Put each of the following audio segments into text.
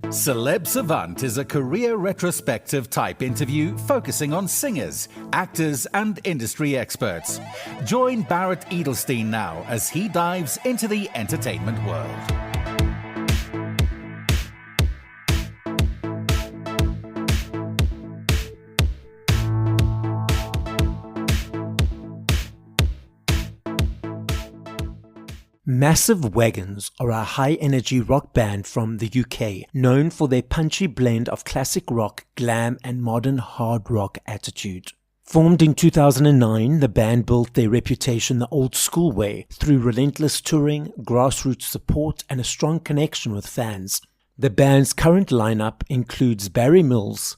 Celeb Savant is a career retrospective type interview focusing on singers, actors, and industry experts. Join Barrett Edelstein now as he dives into the entertainment world. Massive Wagons are a high-energy rock band from the UK, known for their punchy blend of classic rock, glam and modern hard rock attitude. Formed in 2009, the band built their reputation the old school way through relentless touring, grassroots support and a strong connection with fans. The band's current lineup includes Baz Mills,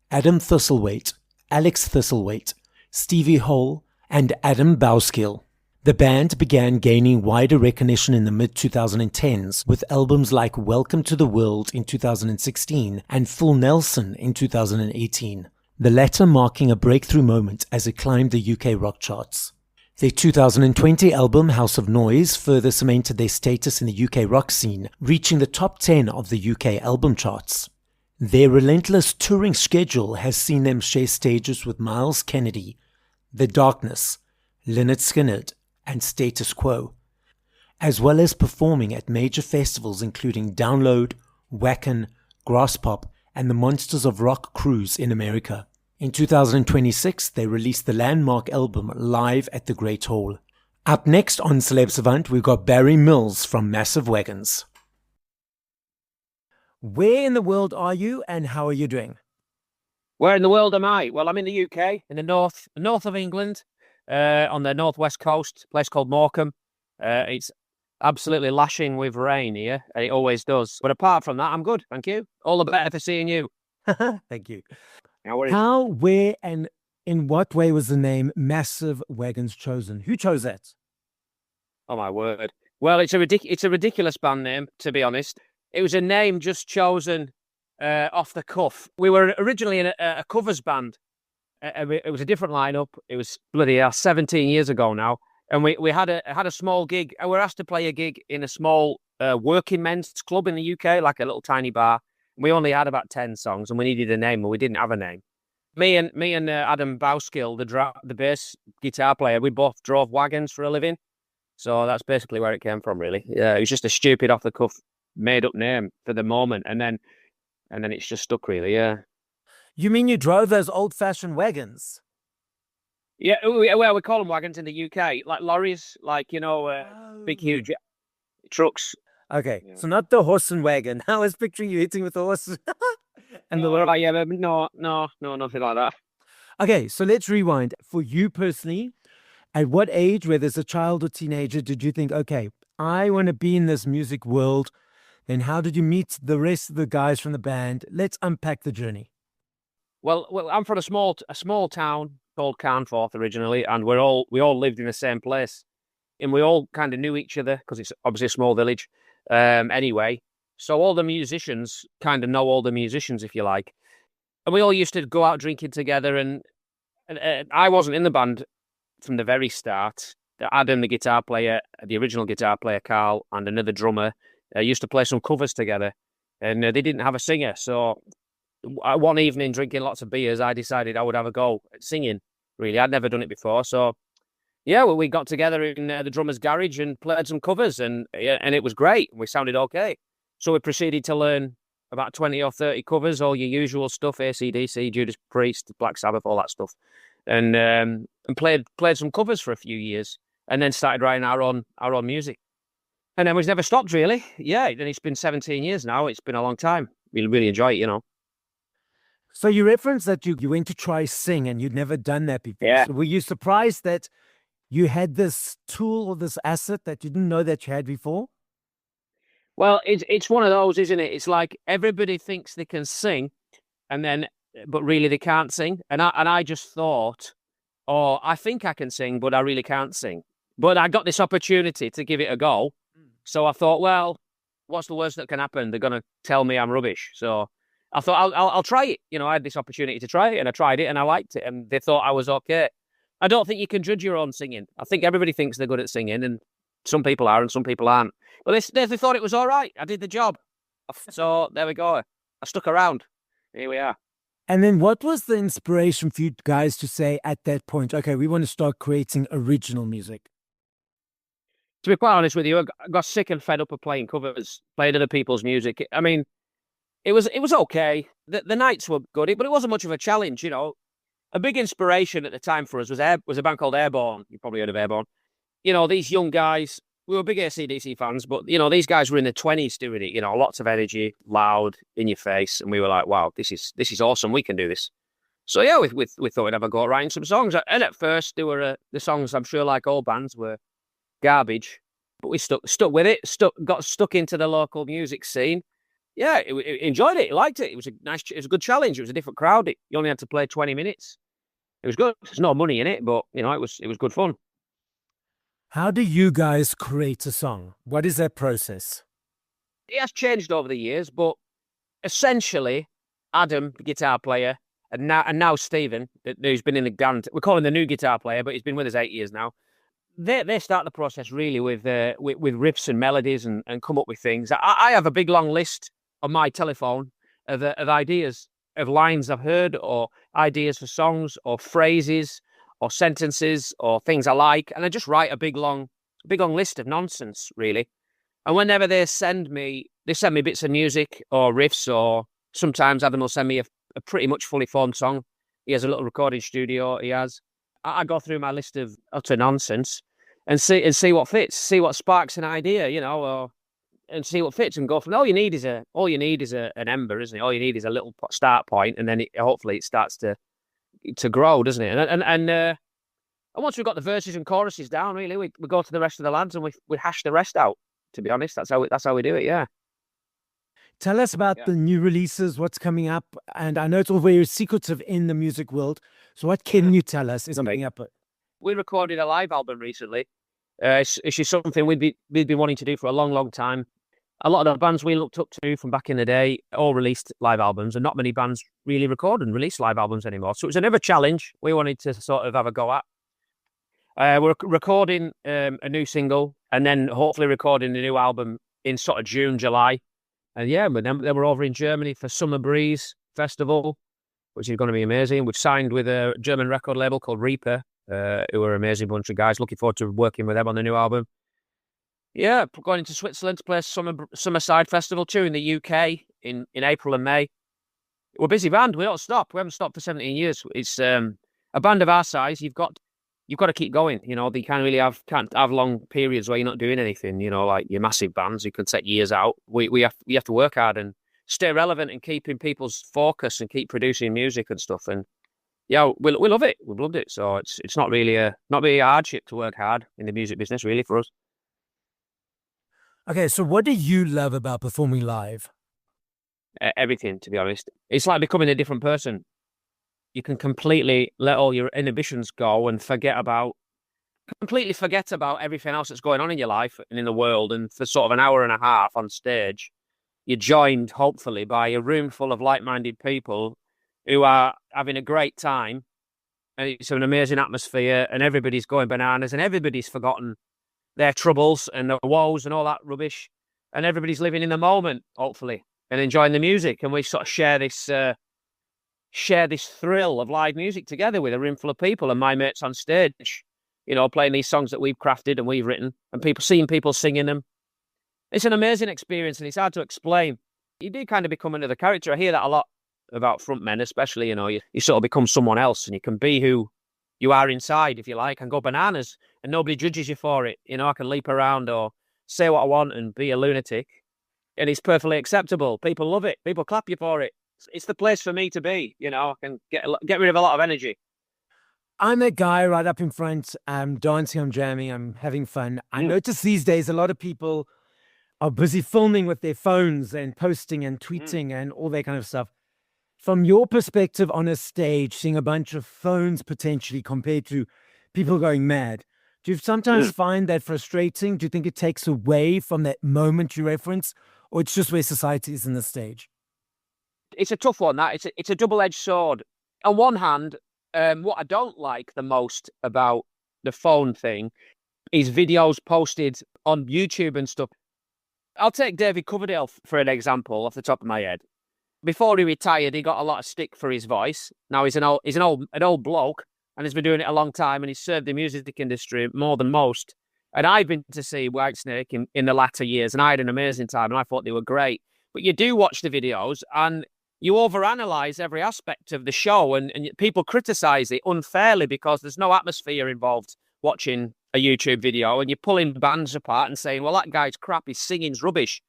Adam Thistlethwaite, Alex Thistlethwaite, Stevie Hole and Adam Bauskill. The band began gaining wider recognition in the mid-2010s with albums like Welcome to the World in 2016 and Full Nelson in 2018, the latter marking a breakthrough moment as it climbed the UK rock charts. Their 2020 album House of Noise further cemented their status in the UK rock scene, reaching the top 10 of the UK album charts. Their relentless touring schedule has seen them share stages with Miles Kennedy, The Darkness, Lynyrd Skynyrd, and Status Quo, as well as performing at major festivals including Download, Wacken, Grasspop, and the Monsters of Rock cruise in America. In 2026, they released the landmark album Live at the Great Hall. Up next on Celeb Savant, we've got Baz Mills from Massive Wagons. Where in the world are you and how are you doing? Where in the world am I? Well, I'm in the UK, in the north of England. On the northwest coast, a place called Morecambe. It's absolutely lashing with rain here. It always does. But apart from that, I'm good. Thank you. All the better for seeing you. Thank you. How, where, and in what way was the name Massive Wagons chosen? Who chose that? Oh, my word. Well, it's a ridiculous band name, to be honest. It was a name just chosen off the cuff. We were originally in a covers band. It was a different lineup. It was 17 years ago now, and we had a small gig. And we were asked to play a gig in a small working men's club in the UK, like a little tiny bar. We only had about 10 songs, and we needed a name, and we didn't have a name. Me and Adam Bauskill, the bass guitar player, we both drove wagons for a living, so that's basically where it came from. Really, yeah, it was just a stupid off the cuff made up name for the moment, and then it's just stuck. Really, yeah. You mean you drove those old-fashioned wagons? Yeah, well, we call them wagons in the UK, like lorries, like, big, huge trucks. Okay, yeah. So not the horse and wagon. I was picturing you hitting with the horse. And no, nothing like that. Okay, so let's rewind. For you personally, at what age, whether it's a child or teenager, did you think, okay, I want to be in this music world? Then how did you meet the rest of the guys from the band? Let's unpack the journey. Well, I'm from a small town called Carnforth originally, and we all lived in the same place, and we all kind of knew each other because it's obviously a small village. Anyway, so all the musicians kind of know all the musicians, if you like, and we all used to go out drinking together. And I wasn't in the band from the very start. Adam, the guitar player, the original guitar player, Carl, and another drummer used to play some covers together, and they didn't have a singer, so. One evening, drinking lots of beers, I decided I would have a go at singing. Really, I'd never done it before, so yeah, we got together in the drummer's garage and played some covers, and it was great. We sounded okay, so we proceeded to learn about 20 or 30 covers, all your usual stuff: AC/DC, Judas Priest, Black Sabbath, all that stuff, and played some covers for a few years, and then started writing our own music, and then we've never stopped really. Yeah, and it's been 17 years now. It's been a long time. We really enjoy it, So you referenced that you went to try sing and you'd never done that before. Yeah. So were you surprised that you had this tool or this asset that you didn't know that you had before? Well, it's one of those, isn't it? It's like everybody thinks they can sing, but really they can't sing. And I just thought, oh, I think I can sing, but I really can't sing. But I got this opportunity to give it a go. So I thought, well, what's the worst that can happen? They're going to tell me I'm rubbish. So I thought I'll try it. I had this opportunity to try it, and I tried it, and I liked it, and they thought I was okay. I don't think you can judge your own singing. I think everybody thinks they're good at singing, and some people are, and some people aren't. But they thought it was all right. I did the job, so there we go. I stuck around. Here we are. And then what was the inspiration for you guys to say at that point, okay, we want to start creating original music? To be quite honest with you, I got sick and fed up of playing covers, playing other people's music. I mean, it was okay. The nights were good, but it wasn't much of a challenge, A big inspiration at the time for us was a band called Airborne. You probably heard of Airborne. These young guys, we were big AC/DC fans, but these guys were in their 20s doing it. Lots of energy, loud, in your face, and we were like, "Wow, this is awesome. We can do this." So yeah, we thought we'd have a go at writing some songs. And at first, there were the songs, I'm sure, like all bands, were garbage, but we stuck with it. Got stuck into the local music scene. Yeah, enjoyed it. Liked it. It was a good challenge. It was a different crowd. You only had to play 20 minutes. It was good. There's no money in it, but it was good fun. How do you guys create a song? What is that process? It has changed over the years, but essentially, Adam, the guitar player, and now Stephen, who's been in the band, we call him the new guitar player, but he's been with us 8 years now. They start the process really with riffs and melodies and come up with things. I have a big long list on my telephone of ideas, of lines I've heard, or ideas for songs, or phrases, or sentences, or things I like, and I just write a big long list of nonsense, really. And whenever they send me bits of music or riffs, or sometimes Adam will send me a pretty much fully formed song. He has a little recording studio. I go through my list of utter nonsense and see what fits, see what sparks an idea, and see what fits, and go from. All you need is an ember, isn't it? All you need is a little start point, and then hopefully it starts to grow, doesn't it? And once we've got the verses and choruses down, really, we go to the rest of the lads and we hash the rest out. To be honest, that's how we do it. Yeah. Tell us about the new releases, what's coming up. And I know it's all very secretive in the music world. So what can you tell us is coming up? We recorded a live album recently. It's just something we'd been wanting to do for a long, long time. A lot of the bands we looked up to from back in the day all released live albums, and not many bands really record and release live albums anymore. So it was another challenge we wanted to sort of have a go at. We're recording a new single, and then hopefully recording a new album in sort of June, July. And yeah, but then we're over in Germany for Summer Breeze Festival, which is going to be amazing. We've signed with a German record label called Reaper, who are an amazing bunch of guys. Looking forward to working with them on the new album. Yeah, going into Switzerland to play Summerside Festival too in the UK in April and May. We're a busy band. We don't stop. We haven't stopped for 17 years. It's a band of our size. You've got to keep going. They can't have long periods where you're not doing anything. Like your massive bands, you can take years out. You have to work hard and stay relevant and keep in people's focus and keep producing music and stuff. And yeah, we love it. We've loved it. So it's not really a hardship to work hard in the music business, really, for us. Okay, so what do you love about performing live? Everything, to be honest. It's like becoming a different person. You can completely let all your inhibitions go and completely forget about everything else that's going on in your life and in the world. And for sort of an hour and a half on stage, you're joined, hopefully, by a room full of like-minded people who are having a great time. And it's an amazing atmosphere, and everybody's going bananas, and everybody's forgotten their troubles and their woes and all that rubbish. And everybody's living in the moment, hopefully, and enjoying the music. And we sort of share this thrill of live music together with a room full of people, and my mates on stage, playing these songs that we've crafted and we've written, and seeing people singing them. It's an amazing experience, and it's hard to explain. You do kind of become another character. I hear that a lot about frontmen, especially, you sort of become someone else, and you can be who you are inside, if you like, and go bananas, and nobody judges you for it. I can leap around or say what I want and be a lunatic, and it's perfectly acceptable. People love it. People clap you for it. It's the place for me to be. I can get rid of a lot of energy. I'm that guy right up in front. I'm dancing, I'm jamming, I'm having fun. I notice these days a lot of people are busy filming with their phones and posting and tweeting and all that kind of stuff. From your perspective on a stage, seeing a bunch of phones potentially compared to people going mad, do you sometimes find that frustrating? Do you think it takes away from that moment you reference, or it's just where society is in the stage? It's a tough one, that. It's a double-edged sword. On one hand, what I don't like the most about the phone thing is videos posted on YouTube and stuff. I'll take David Coverdale for an example off the top of my head. before he retired, he got a lot of stick for his voice. Now he's an old bloke, and he's been doing it a long time, and he's served the music industry more than most. And I've been to see Whitesnake in the latter years, and I had an amazing time, and I thought they were great. But you do watch the videos, and you overanalyze every aspect of the show, and people criticize it unfairly because there's no atmosphere involved watching a YouTube video, and you're pulling bands apart and saying, well, that guy's crap, his singing's rubbish.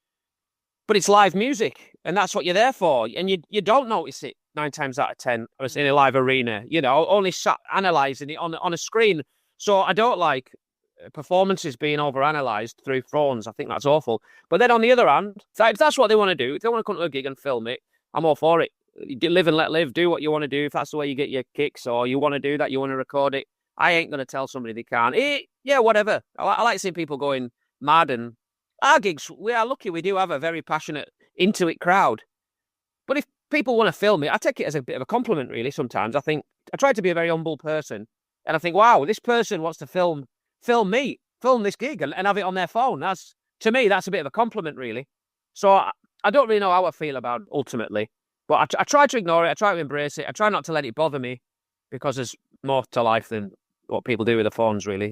But it's live music, and that's what you're there for. And you don't notice it 9 times out of 10 in a live arena, only sat analysing it on a screen. So I don't like performances being overanalyzed through phones. I think that's awful. But then on the other hand, if that's what they want to do, if they want to come to a gig and film it, I'm all for it. Live and let live. Do what you want to do. If that's the way you get your kicks, or you want to do that, you want to record it, I ain't going to tell somebody they can't. Yeah, whatever. I like seeing people going mad, and our gigs, we are lucky we do have a very passionate, into it crowd. But if people want to film it, I take it as a bit of a compliment, really, sometimes. I try to be a very humble person, and I think, wow, this person wants to film me, film this gig and have it on their phone. To me, that's a bit of a compliment, really. So I don't really know how I feel about it ultimately, but I try to ignore it. I try to embrace it. I try not to let it bother me, because there's more to life than what people do with their phones, really,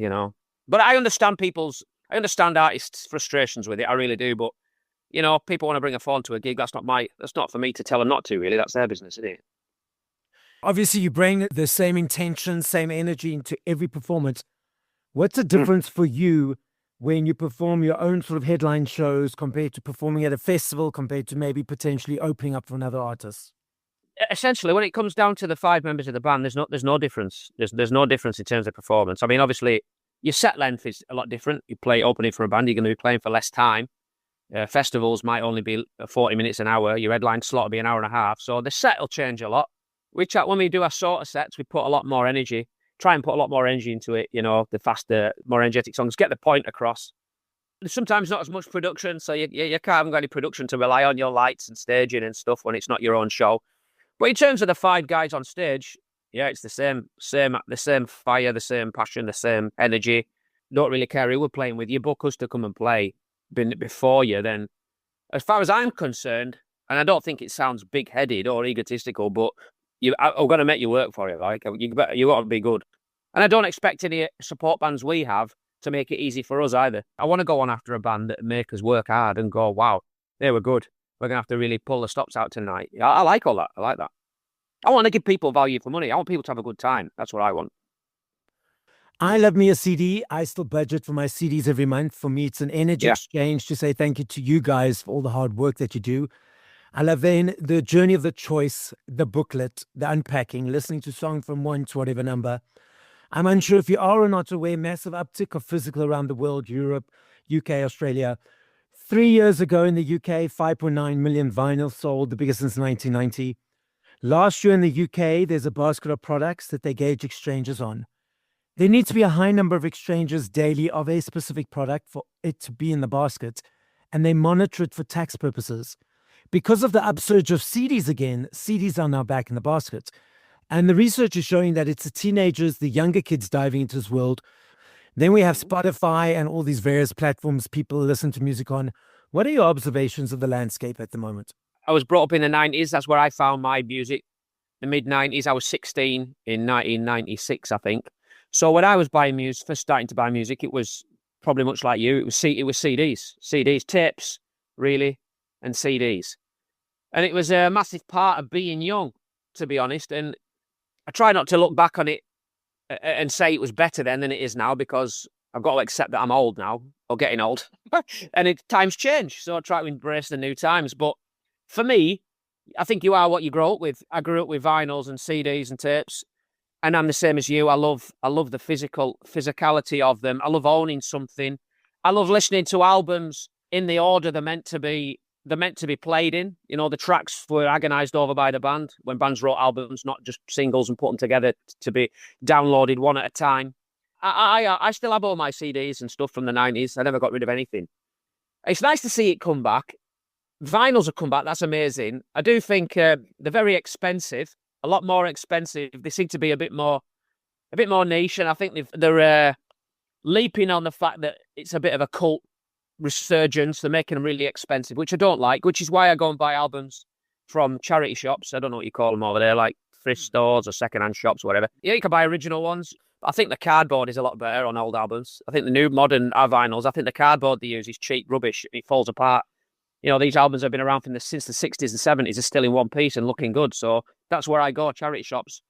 But I understand artists' frustrations with it. I really do. But, people want to bring a phone to a gig. That's not for me to tell them not to, really. That's their business, isn't it? Obviously, you bring the same intention, same energy into every performance. What's the difference for you when you perform your own sort of headline shows compared to performing at a festival, compared to maybe potentially opening up for another artist? Essentially, when it comes down to the 5 members of the band, there's no difference. There's no difference in terms of performance. I mean, obviously, your set length is a lot different. You play opening for a band, you're going to be playing for less time. Festivals might only be 40 minutes, an hour. Your headline slot will be an hour and a half. So the set will change a lot. When we do our shorter sets, we put a lot more energy. Try and put a lot more energy into it, the faster, more energetic songs, get the point across. There's sometimes not as much production, so you haven't got any production to rely on, your lights and staging and stuff when it's not your own show. But in terms of the 5 guys on stage, yeah, it's the same fire, the same passion, the same energy. Don't really care who we're playing with. You book us to come and play before you, then as far as I'm concerned, and I don't think it sounds big-headed or egotistical, but I'm going to make you work for it. Like, you ought to be good. And I don't expect any support bands we have to make it easy for us either. I want to go on after a band that make us work hard and go, wow, they were good. We're going to have to really pull the stops out tonight. I like all that. I like that. I want to give people value for money. I want people to have a good time. That's what I want. I love me a CD. I still budget for my CDs every month. For me, it's an energy exchange to say thank you to you guys for all the hard work that you do. I love then the journey of the choice, the booklet, the unpacking, listening to song from 1 to whatever number. I'm unsure if you are or not aware, massive uptick of physical around the world, Europe, UK, Australia. 3 years ago in the UK, 5.9 million vinyls sold, the biggest since 1990. Last year in the UK, there's a basket of products that they gauge exchanges on. There needs to be a high number of exchanges daily of a specific product for it to be in the basket, and they monitor it for tax purposes. Because of the upsurge of CDs again, CDs are now back in the basket. And the research is showing that it's the teenagers, the younger kids diving into this world. Then we have Spotify and all these various platforms people listen to music on. What are your observations of the landscape at the moment? I was brought up in the 90s. That's where I found my music. The mid-90s. I was 16 in 1996, I think. So when I was buying music, first starting to buy music, it was probably much like you. It was CDs, tapes, really, and CDs. And it was a massive part of being young, to be honest. And I try not to look back on it and say it was better then than it is now, because I've got to accept that I'm old now, or getting old. And times change, so I try to embrace the new times. But for me, I think you are what you grow up with. I grew up with vinyls and CDs and tapes, and I'm the same as you. I love the physicality of them. I love owning something. I love listening to albums in the order they're meant to be played in. You know, the tracks were agonized over by the band when bands wrote albums, not just singles and put them together to be downloaded one at a time. I still have all my CDs and stuff from the 90s. I never got rid of anything. It's nice to see it come back. Vinyls have come back. That's amazing. I do think they're very expensive, a lot more expensive. They seem to be a bit more niche, and I think they're leaping on the fact that it's a bit of a cult resurgence. They're making them really expensive, which I don't like, which is why I go and buy albums from charity shops. I don't know what you call them over there, like thrift stores or second-hand shops or whatever. Yeah, you can buy original ones. I think the cardboard is a lot better on old albums. I think the new modern vinyls, I think the cardboard they use is cheap rubbish. It falls apart. These albums have been around since the 60s and 70s are still in one piece and looking good. So that's where I go, charity shops.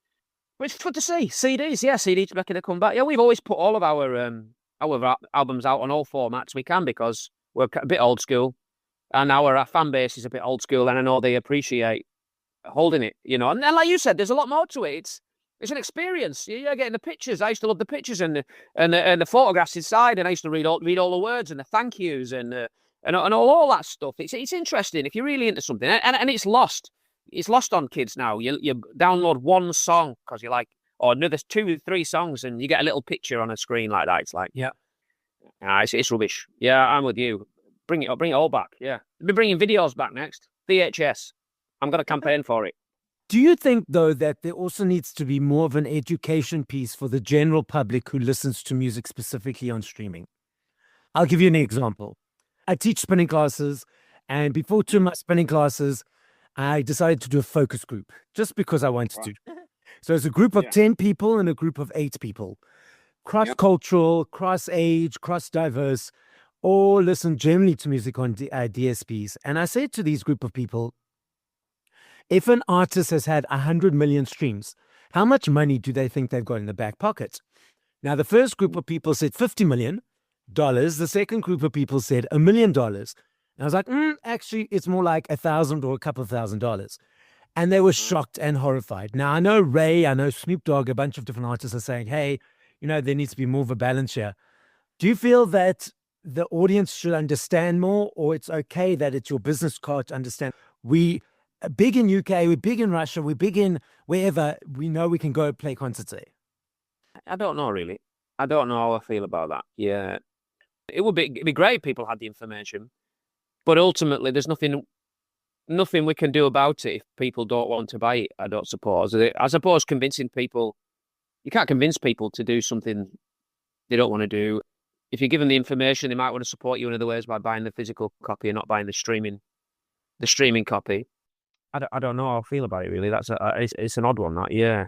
But it's good to see. CDs, yeah, CDs making a comeback. Yeah, we've always put all of our albums out on all formats we can because we're a bit old school. And our fan base is a bit old school and I know they appreciate holding it, And like you said, there's a lot more to it. It's an experience. You're getting the pictures. I used to love the pictures and the photographs inside, and I used to read all the words and the thank yous and all that stuff. It's interesting if you're really into something, and it's lost. It's lost on kids now. You download one song because you're like, another 2 or 3 songs, and you get a little picture on a screen like that. It's like, it's rubbish. Yeah, I'm with you. Bring it all back. Yeah, we'll be bringing videos back next. VHS. I'm going to campaign for it. Do you think, though, that there also needs to be more of an education piece for the general public who listens to music specifically on streaming? I'll give you an example. I teach spinning classes, and before 2 of my spinning classes, I decided to do a focus group just because I wanted to. So it's a group of 10 people and a group of 8 people. Cross-cultural, cross-age, cross-diverse, all listen generally to music on DSPs. And I said to these group of people, if an artist has had 100 million streams, how much money do they think they've got in the back pocket? Now, the first group of people said $50 million. The second group of people said $1 million. And I was like, actually, it's more like $1,000 or a couple of $1,000s. And they were shocked and horrified. Now, I know Ray, I know Snoop Dogg, a bunch of different artists are saying, hey, there needs to be more of a balance here. Do you feel that the audience should understand more, or it's okay that it's your business card to understand? We big in UK, we're big in Russia, we're big in wherever we know we can go play concerts there. I don't know, really. I don't know how I feel about that. Yeah. It'd be great if people had the information, but ultimately there's nothing we can do about it if people don't want to buy it, I don't suppose. I suppose convincing people, you can't convince people to do something they don't want to do. If you give them the information, they might want to support you in other ways by buying the physical copy and not buying the streaming copy. I don't know how I feel about it, really. It's an odd one, that, yeah.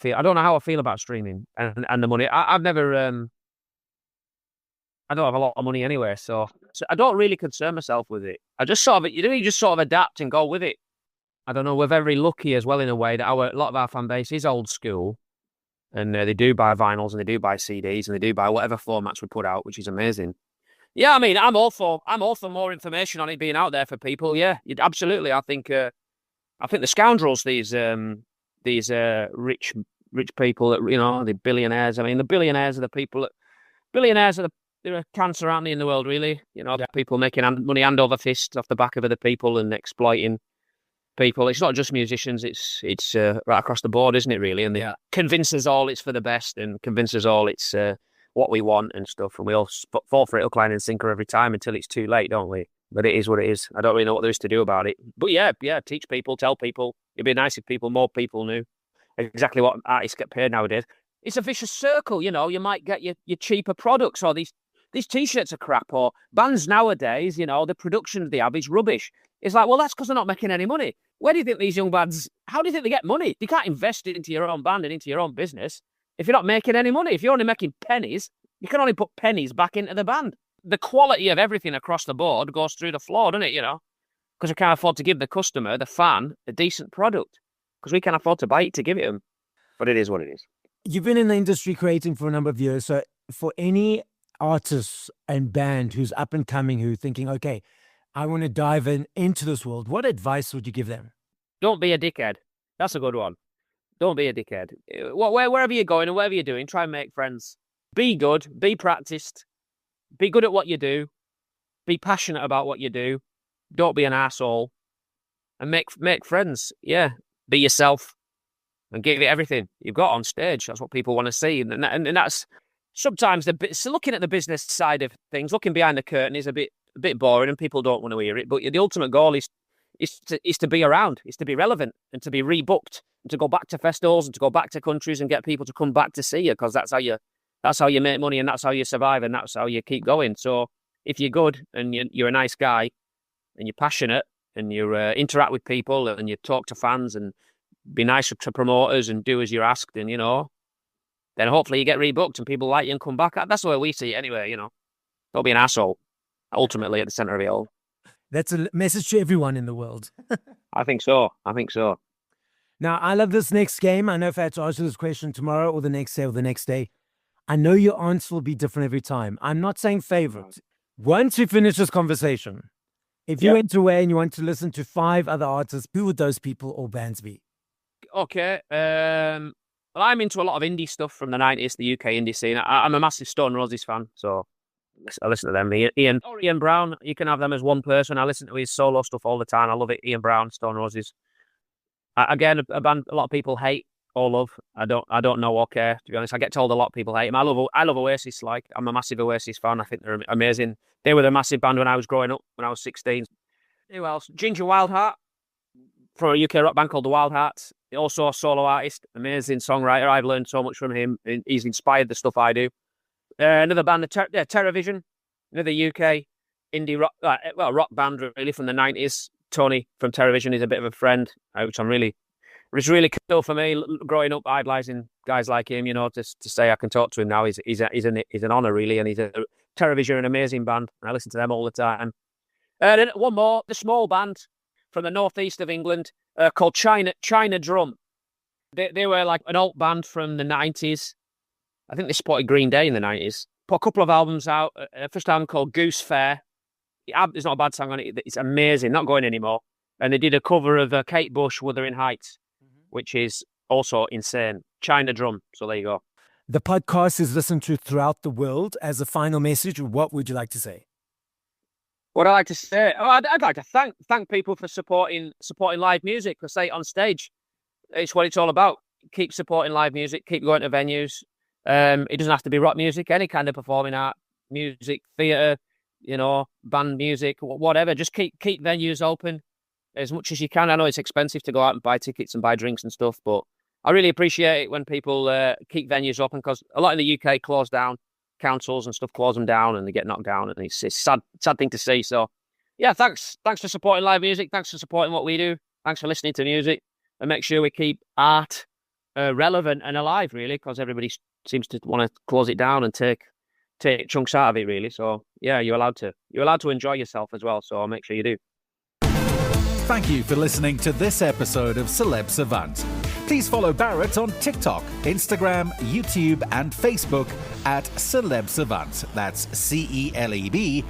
I don't know how I feel about streaming and the money. I've never, I don't have a lot of money anyway, so I don't really concern myself with it. I just sort of, you just sort of adapt and go with it. I don't know, we're very lucky as well in a way that a lot of our fan base is old school, and they do buy vinyls and they do buy CDs and they do buy whatever formats we put out, which is amazing. Yeah, I mean, I'm all for more information on it being out there for people. Yeah, absolutely. I think the scoundrels, these rich people that, the billionaires. I mean, the billionaires are the people they're a cancer, aren't they, in the world, really? People making money hand over fist off the back of other people and exploiting people. It's not just musicians, it's right across the board, isn't it, really? And they convince us all it's for the best and convince us all it's what we want and stuff. And we all fall for it, hook, line and sinker every time until it's too late, don't we? But it is what it is. I don't really know what there is to do about it. But yeah, teach people, tell people. It'd be nice if more people knew exactly what artists get paid nowadays. It's a vicious circle, you might get your cheaper products, or these T-shirts are crap, or bands nowadays, the production they have is rubbish. It's like, well, that's because they're not making any money. Where do you think these young bands, how do you think they get money? You can't invest it into your own band and into your own business if you're not making any money. If you're only making pennies, you can only put pennies back into the band. The quality of everything across the board goes through the floor, doesn't it, because we can't afford to give the customer, the fan, a decent product because we can't afford to buy it to give it them. But it is what it is. You've been in the industry creating for a number of years. So for any artist and band who's up and coming, who's thinking, okay, I want to dive into this world, what advice would you give them? Don't be a dickhead. That's a good one. Don't be a dickhead. Wherever you're going and whatever you're doing, try and make friends. Be good. Be practiced. Be good at what you do. Be passionate about what you do. Don't be an asshole. And make friends. Yeah. Be yourself. And give it everything you've got on stage. That's what people want to see. And that's sometimes so looking at the business side of things, looking behind the curtain is a bit boring and people don't want to hear it. But the ultimate goal is to be around, is to be relevant and to be rebooked and to go back to festivals and to go back to countries and get people to come back to see you, because that's how you make money and that's how you survive and that's how you keep going. So if you're good and you're a nice guy and you're passionate and you interact with people and you talk to fans and be nice to promoters and do as you're asked, and then hopefully you get rebooked and people like you and come back. That's the way we see it anyway. Don't be an asshole. Ultimately, at the center of it all. That's a message to everyone in the world. I think so. Now, I love this next game. I know if I had to answer this question tomorrow or the next day or the next day, I know your answer will be different every time. I'm not saying favorite. Once we finish this conversation, if you went away and you want to listen to 5 other artists, who would those people or bands be? Okay. Well, I'm into a lot of indie stuff from the 90s, the UK indie scene. I'm a massive Stone Roses fan, so I listen to them. Ian Brown, you can have them as one person. I listen to his solo stuff all the time. I love it. Ian Brown, Stone Roses. Again, a band a lot of people hate or love. I don't know or care, to be honest. I get told a lot of people hate them. I love Oasis. Like, I'm a massive Oasis fan. I think they're amazing. They were the massive band when I was growing up, when I was 16. Who else? Ginger Wildheart, from a UK rock band called the Wildhearts. Also a solo artist, amazing songwriter. I've learned so much from him. He's inspired the stuff I do. Another band, Terrorvision, another UK indie rock, rock band really from the 90s. Tony from Terrorvision is a bit of a friend, which it's really cool for me growing up idolizing guys like him. To say I can talk to him now is an honor really, and Terrorvision, an amazing band. I listen to them all the time. And then one more, the small band from the northeast of England called China Drum. They were like an alt band from the 90s. I think they supported Green Day in the 90s. Put a couple of albums out. First album called Goose Fair. There's not a bad song on it. It's amazing. Not going anymore. And they did a cover of Kate Bush, Wuthering Heights, which is also insane. China Drum. So there you go. The podcast is listened to throughout the world. As a final message, what would you like to say? What I like to say, I'd like to thank people for supporting live music, for say on stage. It's what it's all about. Keep supporting live music. Keep going to venues. It doesn't have to be rock music. Any kind of performing art, music, theatre, band music, whatever. Just keep venues open as much as you can. I know it's expensive to go out and buy tickets and buy drinks and stuff, but I really appreciate it when people keep venues open, because a lot in the UK close down. Councils and stuff close them down and they get knocked down, and it's a sad thing to see. So yeah, thanks for supporting live music. Thanks for supporting what we do. Thanks for listening to music, and make sure we keep art relevant and alive, really, because everybody seems to want to close it down and take chunks out of it, really. So yeah, you're allowed to enjoy yourself as well, so make sure you do. Thank you for listening to this episode of Celeb Savant. Please follow Barrett on TikTok, Instagram, YouTube, and Facebook at Celeb Savant. That's CelebSavant.